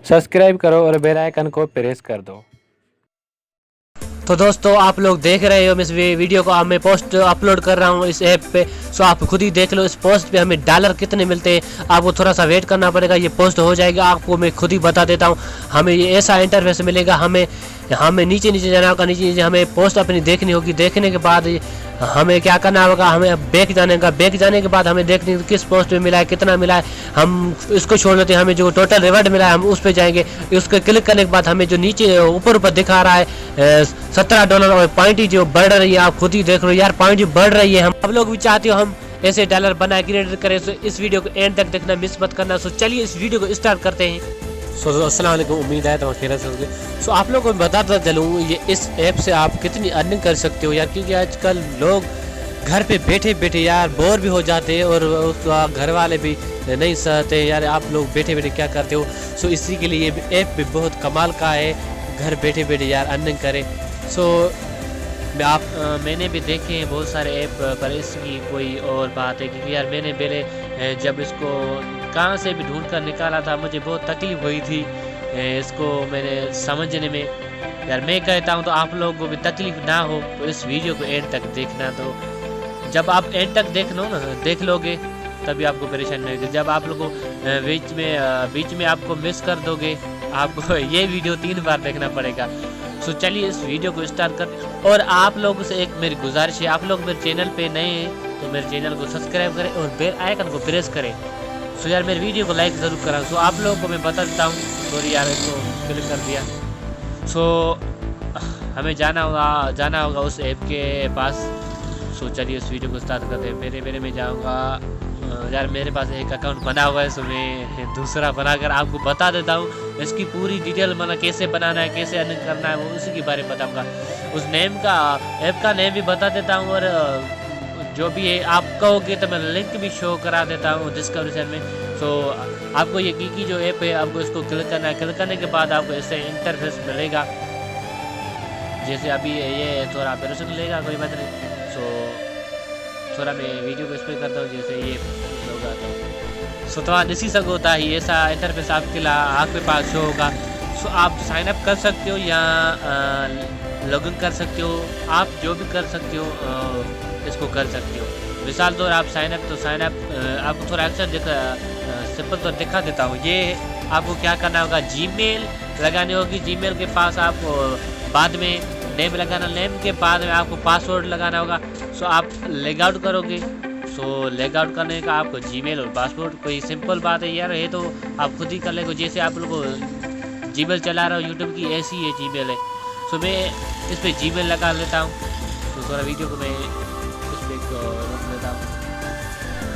Subscribe करो और bell icon को प्रेस कर दो। तो दोस्तों आप लोग देख रहे हो इस वीडियो को, मैं पोस्ट अपलोड कर रहा हूँ इस ऐप पे। सो आप खुद ही देख लो इस पोस्ट पे हमें डॉलर कितने मिलते हैं। आपको थोड़ा सा वेट करना पड़ेगा, ये पोस्ट हो जाएगा। आपको मैं खुद ही बता देता हूँ, हमें ये ऐसा इंटरफेस मिलेगा। हमें नीचे जाना होगा, नीचे हमें पोस्ट अपनी देखनी होगी। देखने के बाद हमें क्या करना होगा, हमें बैक जाने का। बैक जाने के बाद हमें देखने किस पोस्ट में मिला है, कितना मिला है। हम इसको छोड़ देते हैं, हमें जो टोटल रिवॉर्ड मिला है हम उस पर जाएंगे। उसको क्लिक करने के बाद हमें जो नीचे ऊपर दिखा रहा है $17 और पॉइंट जो बढ़ रही है, आप खुद ही देख लो यार, पॉइंट बढ़ रही है। हम आप लोग भी चाहते हो हम ऐसे डॉलर बनाए क्रिएट करें, तो इस वीडियो को एंड तक देखना, मिस मत करना। सो चलिए इस वीडियो को स्टार्ट करते हैं। अस्सलाम वालेकुम, उम्मीद है तो खैरियत से होंगे। सो आप लोगों को बताता चलूँ ये इस ऐप से आप कितनी अर्निंग कर सकते हो यार, क्योंकि आजकल लोग घर पे बैठे बैठे यार बोर भी हो जाते हैं और घर वाले भी नहीं सहते यार, आप लोग बैठे बैठे क्या करते हो। सो इसी के लिए ये ऐप भी बहुत कमाल का है, घर बैठे बैठे यार अर्निंग करें। सो मैंने भी देखे हैं बहुत सारे ऐप, पर इसकी कोई और बात है, क्योंकि यार मैंने पहले जब इसको कहाँ से भी ढूंढ कर निकाला था, मुझे बहुत तकलीफ हुई थी इसको मैंने समझने में। यार मैं कहता हूँ तो आप लोगों को भी तकलीफ ना हो तो इस वीडियो को एंड तक देखना। तो जब आप एंड तक देख लोगे तभी आपको परेशानी नहीं होगी। जब आप लोगों को बीच में आपको मिस कर दोगे, आपको ये वीडियो 3 बार देखना पड़ेगा। सो चलिए इस वीडियो को स्टार्ट कर। और आप लोगों से एक मेरी गुजारिश है, आप लोग मेरे चैनल पे नए हैं तो मेरे चैनल को सब्सक्राइब करें और बेल आइकन को प्रेस करें। सो यार मेरे वीडियो को लाइक ज़रूर करा। सो आप लोगों को मैं बता देता हूँ, सॉरी यार इसको क्लिक कर दिया। सो हमें जाना होगा उस ऐप के पास। सो चलिए उस वीडियो को स्टार्ट करते हैं। मेरे में जाऊँगा यार, मेरे पास एक अकाउंट बना हुआ है, सो मैं दूसरा बनाकर आपको बता देता हूँ। इसकी पूरी डिटेल मतलब कैसे बनाना है, कैसे अर्निंग करना है, वो उसी के बारे में बताऊँगा। उस ऐप का नेम भी बता देता हूँ, और जो भी है आप कहोगे तो मैं लिंक भी शो करा देता हूँ डिस्क्रिप्शन में। सो आपको ये की जो ऐप है आपको इसको क्लिक करना है। क्लिक करने के बाद आपको इससे इंटरफेस मिलेगा, जैसे अभी ये थोड़ा ऑपरेशन मिलेगा, कोई बात नहीं। सो थोड़ा मैं वीडियो को इसमें करता हूँ, जैसे ये लोग आता हूँ। सो तो इसी सब होता है, ऐसा इंटरफेस आपके पास शो होगा। सो आप साइन अप कर सकते हो या लॉगिन कर सकते हो, आप जो भी कर सकते हो इसको कर सकते हो। मिसाल तौर आप साइन अप आपको थोड़ा अक्सर सिंपल तो दिखा देता हूँ। ये आपको क्या करना होगा, जीमेल लगानी होगी। जीमेल के पास आप बाद में नेम लगाना, नेम के बाद में आपको पासवर्ड लगाना होगा। सो आप लेग आउट करोगे। सो लेग आउट करने का आपको जीमेल और पासवर्ड, कोई सिंपल बात है यार, ये तो आप खुद ही कर लेंगे। जैसे आप लोगों को जीमेल चला रहा हूँ यूट्यूब की, ऐसी ये जीमेल है। सो मैं इस पर जीमेल लगा लेता हूँ। तो थोड़ा वीडियो को मैं इस पर रोक लेता हूँ।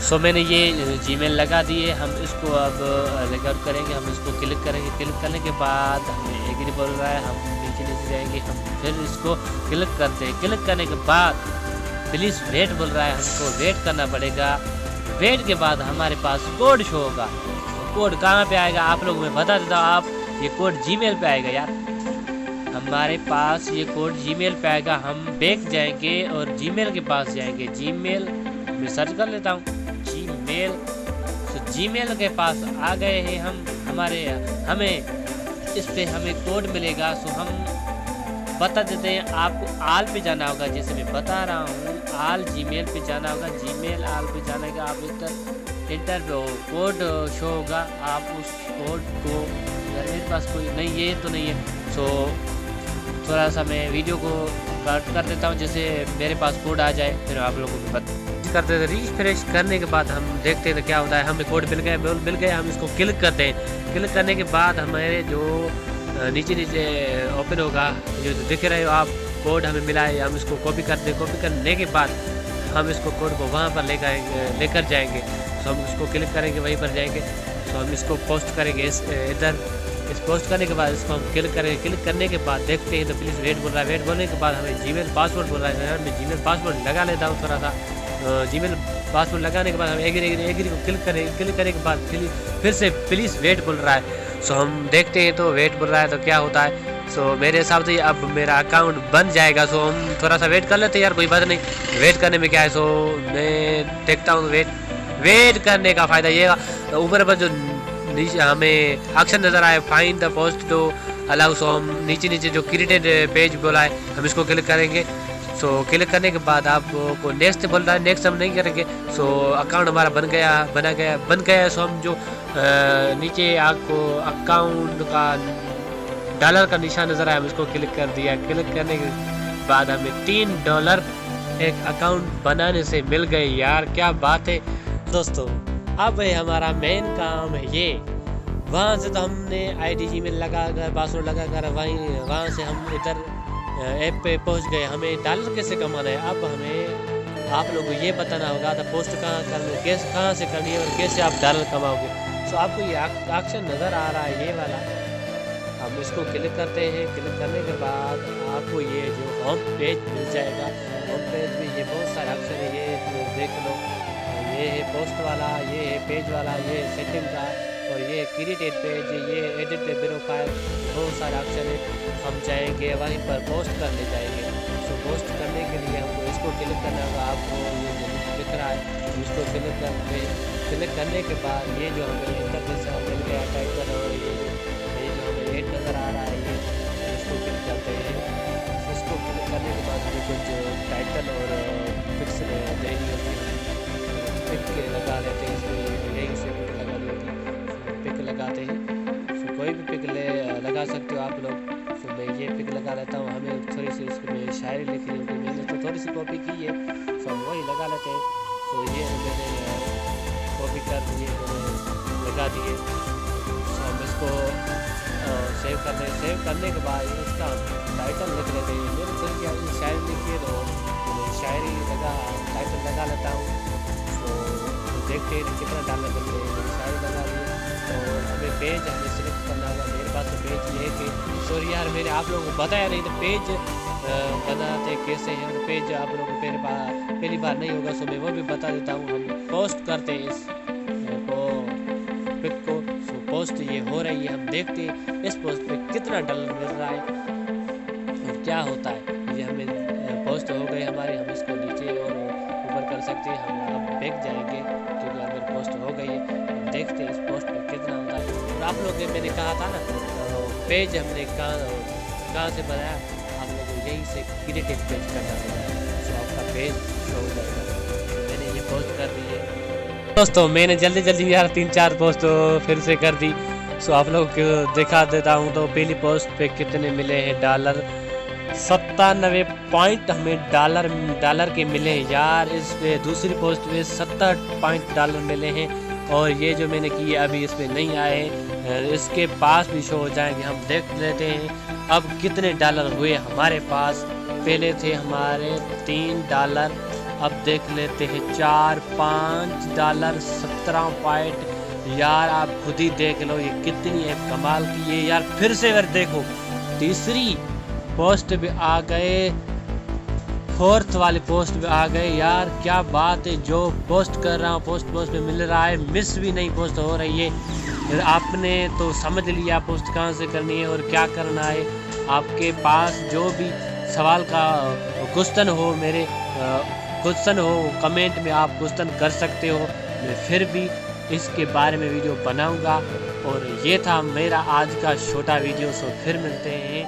सो मैंने ये जीमेल लगा दिए, हम इसको अब लेग आउट करेंगे। हम इसको क्लिक करेंगे। क्लिक करने के बाद हमें एग्री बोल रहा है, हम नीचे जाएंगे। हम फिर इसको क्लिक करते हैं। क्लिक करने के बाद प्लीज़ वेट बोल रहा है, हमको वेट करना पड़ेगा। वेट के बाद हमारे पास कोड शो होगा। तो कोड कहाँ पे आएगा आप लोगों में बता देता हूँ। आप ये कोड जीमेल पे आएगा यार, हमारे पास ये कोड जीमेल पे आएगा। हम बैक जाएंगे और जीमेल के पास जाएंगे। जीमेल में सर्च कर लेता हूँ, जीमेल। तो जीमेल के पास आ गए हैं हम। हमें इस पे हमें कोड मिलेगा। सो हम बता देते हैं, आपको आल पे जाना होगा, जैसे मैं बता रहा हूँ। आल जीमेल पे जाना होगा। जीमेल आल पे जाने का आप इंटर पे कोड शो होगा। आप उस कोड को, मेरे पास कोई नहीं, ये तो नहीं है। सो थोड़ा सा मैं वीडियो को कट कर देता हूँ, जैसे मेरे पास कोड आ जाए, फिर आप लोगों को करते थे। रिफ्रेश करने के बाद हम देखते थे क्या होता है। हमें कोड मिल गए। हम इसको क्लिक करते हैं। क्लिक करने के बाद हमारे जो नीचे ओपन होगा, जो दिख रहे हो आप, कोड हमें मिला है। हम इसको कॉपी करते हैं। कॉपी करने के बाद हम इसको कोड को वहाँ पर लेकर जाएंगे। सो हम इसको क्लिक करेंगे, वहीं पर जाएंगे। सो हम इसको पोस्ट करेंगे इधर। इस पोस्ट करने के बाद इसको हम क्लिक करेंगे। क्लिक करने के बाद देखते हैं तो प्लीज़ वेट बोल रहा है। वेट बोलने के बाद हमें जीमेल पासवर्ड बोल रहा है। मैं जीमेल पासवर्ड लगा लेता हूँ थोड़ा सा। जीमेल पासवर्ड लगाने के बाद हम एग्री को क्लिक करने के बाद फिर से प्लीज़ वेट बोल रहा है। सो हम देखते हैं तो वेट बोल रहा है तो क्या होता है। सो मेरे हिसाब से अब मेरा अकाउंट बन जाएगा। सो हम थोड़ा सा वेट कर लेते हैं यार, कोई बात नहीं, वेट करने में क्या है। सो मैं देखता हूँ वेट करने का फ़ायदा ये ऊपर पर जो नीचे हमें ऑप्शन नज़र आए find the post to allow. So हम नीचे जो क्रिएटेड पेज बोला है हम इसको क्लिक करेंगे। सो क्लिक करने के बाद आपको नेक्स्ट बोल रहा है, नेक्स्ट हम नहीं करेंगे। सो अकाउंट हमारा बन गया। सो हम जो नीचे आपको अकाउंट का डॉलर का निशान नज़र आया हम इसको क्लिक कर दिया। क्लिक करने के बाद हमें $3 एक अकाउंट बनाने से मिल गए। यार क्या बात है दोस्तों। अब हमारा मेन काम है ये, वहाँ से तो हमने IDG में लगा कर पासवर्ड लगा कर वहाँ से हम इधर ऐप पे पहुँच गए। हमें डॉलर कैसे कमाना है अब हमें आप लोगों को ये बताना होगा था पोस्ट कहाँ करनी है, कैसे कहाँ से करनी है और कैसे आप डॉलर कमाओगे। सो आपको ये ऑप्शन नज़र आ रहा है ये वाला, हम इसको क्लिक करते हैं। क्लिक करने के बाद आपको ये जो होम पेज मिल जाएगा। होम पेज में ये बहुत सारे ऑप्शन है, ये देख लो, ये है पोस्ट वाला, ये है पेज वाला, ये है सेटिंग का और ये क्रिएटेड पेज, ये एडिट प्रोफाइल, बहुत सारे ऑप्शन है। हम चाहेंगे वहीं पर पोस्ट करने जाएंगे। सो पोस्ट करने के लिए हमको इसको क्लिक करना होगा। आपको ये जो दिख रहा है इसको क्लिक करते हैं। क्लिक करने के बाद ये जो हमें इंटरफेस मिल गया टाइटल और ये जो हमें रेट नज़र आ रहा है ये इसको क्लिक करते हैं। इसको क्लिक करने के बाद हमें कुछ टाइटल और पिक्स देनी होती है, पिक लगा लेते हैं। इसमें यही से पिक लगानी होती है, पिक लगाते हैं। सो कोई भी पिक लगा सकते हो आप लोग। सो मैं ये पिक लगा लेता हूँ। हमें थोड़ी सी इसमें शायरी लिखनी होती है, मैंने तो थोड़ी सी कॉपी की है। सो हम वही लगा लेते हैं। सो ये मैंने कॉपी कर दिए, मैंने लगा दिए। सो हम इसको सेव करते हैं। सेव करने के बाद इसका टाइटल लिख लेते हैं। मैंने फिर क्या शायरी लिखी है तो मैंने शायरी टाइटल लगा लेता हूँ। तो देखते हैं कितना डालना मिलते हैं। मैंने शायरी लगा दी और हमें पेज हमें सिलेक्ट करना होगा। मेरे पास तो पेज ये कि सॉरी यार मैंने आप लोगों को बताया नहीं तो पेज बनाते कैसे हैं और पेज आप लोगों को पहली बार नहीं होगा। सो मैं वो भी बता देता हूँ। हम पोस्ट करते हैं इस पिक को। सो पोस्ट ये हो रही है, हम देखते हैं इस पोस्ट पे कितना डॉलर मिल रहा है और क्या होता है। ये हमें पोस्ट हो गई हमारी, हम इसको नीचे और ऊपर कर सकते हैं। हम अब बैक जाएंगे क्योंकि हमारी पोस्ट हो गई है। हम देखते हैं इस पोस्ट पे कितना होता है। और आप लोग मैंने कहा था ना पेज हमने कहाँ से बनाया, आप लोगों को यहीं से क्रिएटेड पेज करना होगा। सो आपका पेज शो हो जाएगा। तो मैंने ये पोस्ट कर दी है दोस्तों। मैंने जल्दी यार 3-4 पोस्ट फिर से कर दी। सो आप लोग को दिखा देता हूँ। तो पहली पोस्ट पे कितने मिले हैं डॉलर, 97 पॉइंट हमें डॉलर के मिले हैं यार। इस पे दूसरी पोस्ट पे 70 पॉइंट डॉलर मिले हैं और ये जो मैंने की अभी इस पे नहीं आए हैं, इसके पास भी शो हो जाएंगे। हम देख लेते हैं अब कितने डॉलर हुए हमारे पास। पहले थे हमारे $3, अब देख लेते हैं $4-5 17 पॉइंट। यार आप खुद ही देख लो ये कितनी है कमाल की है यार। फिर से अगर देखो तीसरी पोस्ट पे आ गए, फोर्थ वाली पोस्ट पे आ गए। यार क्या बात है, जो पोस्ट कर रहा हूँ पोस्ट पे मिल रहा है, मिस भी नहीं पोस्ट हो रही है। फिर आपने तो समझ लिया पोस्ट कहाँ से करनी है और क्या करना है। आपके पास जो भी सवाल का क्वेश्चन हो, मेरे क्वेश्चन हो कमेंट में आप क्वेश्चन कर सकते हो। मैं फिर भी इसके बारे में वीडियो बनाऊंगा। और ये था मेरा आज का छोटा वीडियो। सो फिर मिलते हैं।